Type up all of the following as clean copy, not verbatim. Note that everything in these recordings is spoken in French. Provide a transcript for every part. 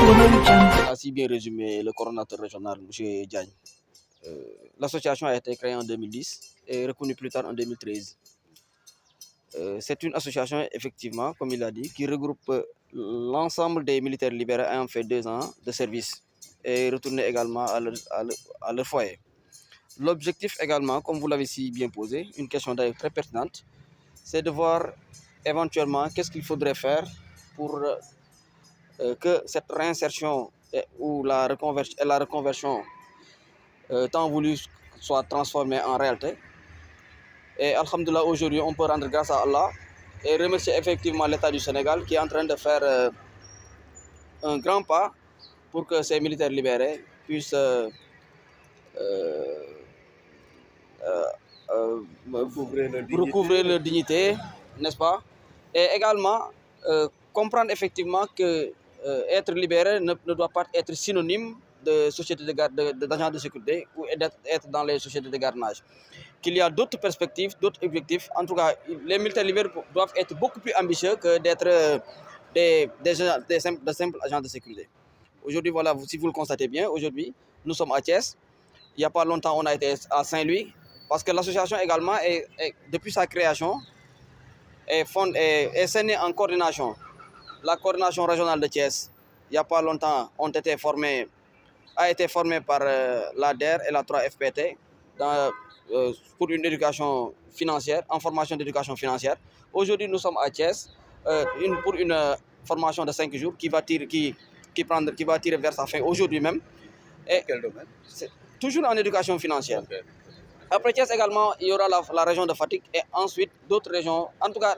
a si bien résumé le coordonnateur régional, M. Diagne. L'association a été créée en 2010 et reconnue plus tard en 2013. C'est une association, effectivement, comme il a dit, qui regroupe l'ensemble des militaires libérés ayant fait 2 ans de service et retournés également à leur foyer. L'objectif également, comme vous l'avez si bien posé, une question d'ailleurs très pertinente, c'est de voir éventuellement qu'est-ce qu'il faudrait faire pour que cette réinsertion ou la reconversion tant voulue soit transformée en réalité. Et alhamdoulilah, aujourd'hui, on peut rendre grâce à Allah et remercier effectivement l'État du Sénégal qui est en train de faire un grand pas pour que ces militaires libérés puissent recouvrer leur dignité, n'est-ce pas? Et également comprendre effectivement que être libéré ne doit pas être synonyme de société d'agents de sécurité ou d'être dans les sociétés de gardiennage. Qu'il y a d'autres perspectives, d'autres objectifs. En tout cas, les militaires libérés doivent être beaucoup plus ambitieux que d'être de simples agents de sécurité. Aujourd'hui, voilà, si vous le constatez bien, aujourd'hui, nous sommes à Thiès. Il n'y a pas longtemps, on a été à Saint-Louis, parce que l'association également, depuis sa création, est née en coordination. La coordination régionale de Thiès, il n'y a pas longtemps, a été formée par l'ADER et la 3FPT pour une éducation financière, en formation d'éducation financière. Aujourd'hui, nous sommes à Thiès pour une formation de 5 jours qui va tirer vers sa fin aujourd'hui même. Et quel domaine? Toujours en éducation financière. Okay. Après Thiès également, il y aura la région de Fatick et ensuite d'autres régions. En tout cas,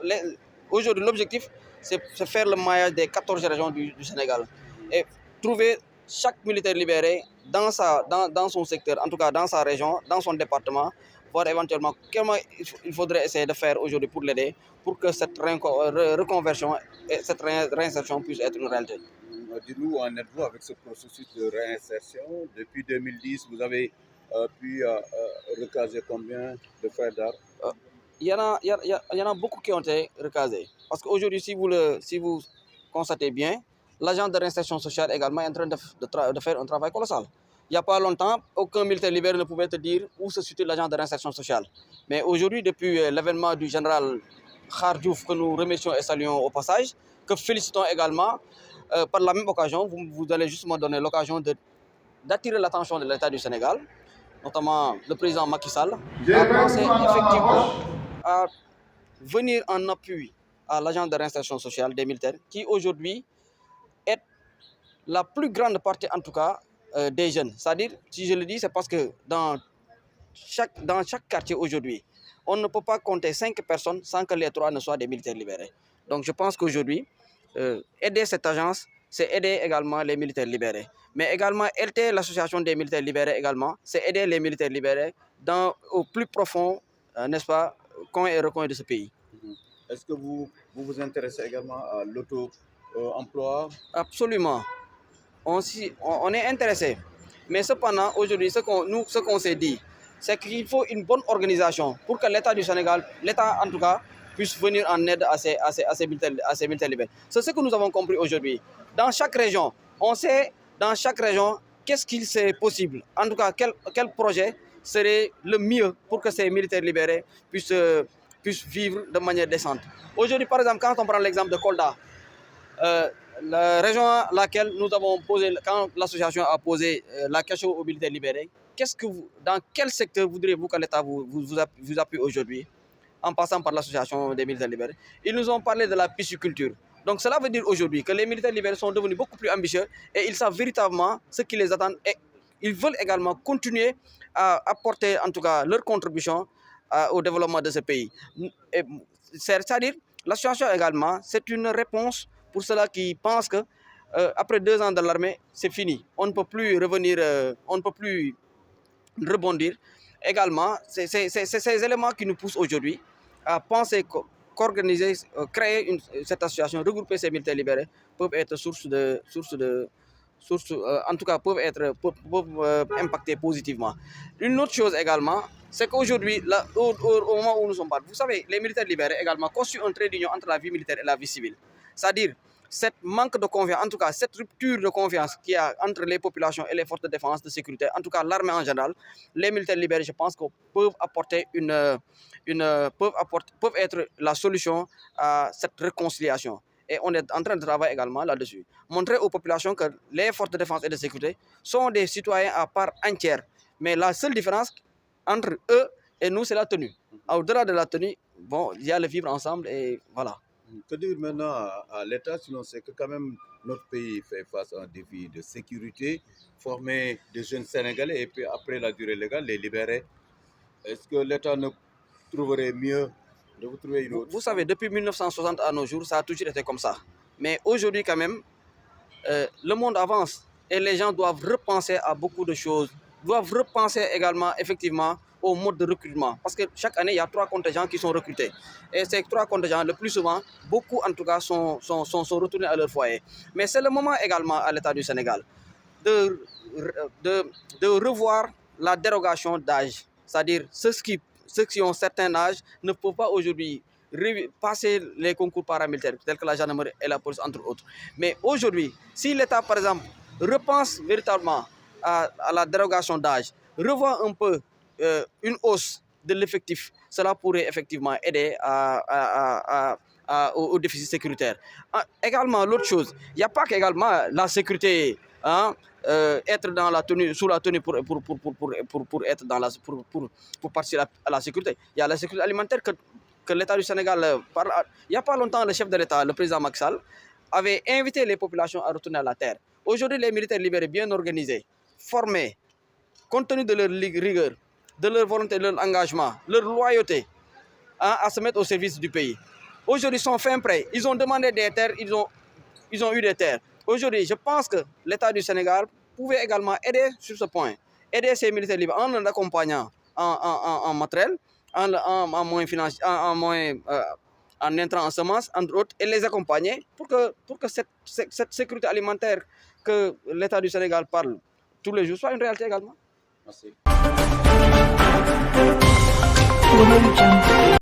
aujourd'hui, l'objectif, c'est faire le maillage des 14 régions du Sénégal et trouver chaque militaire libéré dans son secteur, en tout cas dans sa région, dans son département, voir éventuellement comment il faudrait essayer de faire aujourd'hui pour l'aider, pour que cette reconversion et cette réinsertion puisse être une réalité. Dites-nous, où en êtes-vous avec ce processus de réinsertion? Depuis 2010, vous avez pu recaser combien de frères d'armes? Il y en a beaucoup qui ont été recasés. Parce qu'aujourd'hui, si vous constatez bien, l'agent de réinsertion sociale également est en train de faire un travail colossal. Il n'y a pas longtemps, aucun militaire libéré ne pouvait te dire où se situe l'agent de réinsertion sociale. Mais aujourd'hui, depuis l'événement du général Khardiouf, que nous remercions et saluons au passage, que félicitons également, par la même occasion, vous allez justement donner l'occasion d'attirer l'attention de l'État du Sénégal, notamment le président Macky Sall, a pensé effectivement à venir en appui à l'agent de réinsertion sociale des militaires, qui aujourd'hui est la plus grande partie, en tout cas, des jeunes. C'est-à-dire, si je le dis, c'est parce que dans chaque quartier aujourd'hui, on ne peut pas compter 5 personnes sans que les 3 ne soient des militaires libérés. Donc je pense qu'aujourd'hui, aider cette agence, c'est aider également les militaires libérés. Mais également, aider l'association des militaires libérés également, c'est aider les militaires libérés au plus profond, n'est-ce pas, coin et recoin de ce pays. Est-ce que vous vous intéressez également à l'auto-emploi? Absolument. On est intéressé. Mais cependant, aujourd'hui, ce qu'on s'est dit, c'est qu'il faut une bonne organisation pour que l'État du Sénégal, l'État en tout cas, puisse venir en aide à ces militaires libérés. C'est ce que nous avons compris aujourd'hui. Dans chaque région, on sait dans chaque région qu'est-ce qu'il est possible. En tout cas, quel projet serait le mieux pour que ces militaires libérés puissent vivre de manière décente. Aujourd'hui, par exemple, quand on prend l'exemple de Kolda, la région à laquelle nous avons posé, quand l'association a posé la question aux militaires libérés, dans quel secteur voudriez-vous que l'État vous appuie aujourd'hui, en passant par l'association des militaires libérés? Ils nous ont parlé de la pisciculture. Donc cela veut dire aujourd'hui que les militaires libérés sont devenus beaucoup plus ambitieux et ils savent véritablement ce qui les attend et ils veulent également continuer à apporter en tout cas leur contribution au développement de ce pays. C'est-à-dire, l'association également, c'est une réponse pour ceux qui pensent que après 2 ans de l'armée, c'est fini. On ne peut plus revenir, on ne peut plus rebondir. Également, c'est ces éléments qui nous poussent aujourd'hui à penser qu'organiser, créer cette association, regrouper ces militaires libérés peuvent être en tout cas peuvent impacter positivement. Une autre chose également, c'est qu'aujourd'hui, au moment où nous sommes, vous savez, les militaires libérés également constituent un trait d'union entre la vie militaire et la vie civile. C'est-à-dire, cette manque de confiance, en tout cas cette rupture de confiance qu'il y a entre les populations et les forces de défense, de sécurité, en tout cas l'armée en général, les militaires libérés, je pense qu'ils peuvent apporter peuvent être la solution à cette réconciliation. Et on est en train de travailler également là-dessus. Montrer aux populations que les forces de défense et de sécurité sont des citoyens à part entière. Mais la seule différence entre eux et nous, c'est la tenue. Au-delà de la tenue, bon, il y a le vivre ensemble et voilà. Que dire maintenant à l'État, sinon c'est que quand même notre pays fait face à un défi de sécurité, former des jeunes Sénégalais et puis après la durée légale, les libérer. Est-ce que l'État ne trouverait mieux de vous trouver une autre? Vous savez, depuis 1960 à nos jours, ça a toujours été comme ça. Mais aujourd'hui, quand même, le monde avance et les gens doivent repenser à beaucoup de choses, doivent repenser également, effectivement, au mode de recrutement. Parce que chaque année, il y a 3 contingents qui sont recrutés. Et ces 3 contingents, le plus souvent, beaucoup en tout cas, sont retournés à leur foyer. Mais c'est le moment également à l'État du Sénégal de revoir la dérogation d'âge. C'est-à-dire ceux qui ont un certain âge ne peuvent pas aujourd'hui passer les concours paramilitaires, tels que la gendarmerie et la police, entre autres. Mais aujourd'hui, si l'État, par exemple, repense véritablement à la dérogation d'âge, revoit un peu une hausse de l'effectif, cela pourrait effectivement aider au déficit sécuritaire. Également, l'autre chose, il n'y a pas qu'également la sécurité, être dans la tenue, sous la tenue pour être dans la, pour participer à la sécurité. Il y a la sécurité alimentaire que l'État du Sénégal parle. Il n'y a pas longtemps, le chef de l'État, le président Macky Sall, avait invité les populations à retourner à la terre. Aujourd'hui, les militaires libérés bien organisés, formés, compte tenu de leur rigueur, de leur volonté, de leur engagement, leur loyauté, à se mettre au service du pays. Aujourd'hui, ils sont fin prêts. Ils ont demandé des terres, ils ont eu des terres. Aujourd'hui, je pense que l'État du Sénégal pouvait également aider sur ce point, aider ces militaires libérés en les accompagnant en matériel, en moyens financiers, en intrants en semences, entre autres, et les accompagner pour que cette sécurité alimentaire que l'État du Sénégal parle tous les jours soit une réalité également. Merci.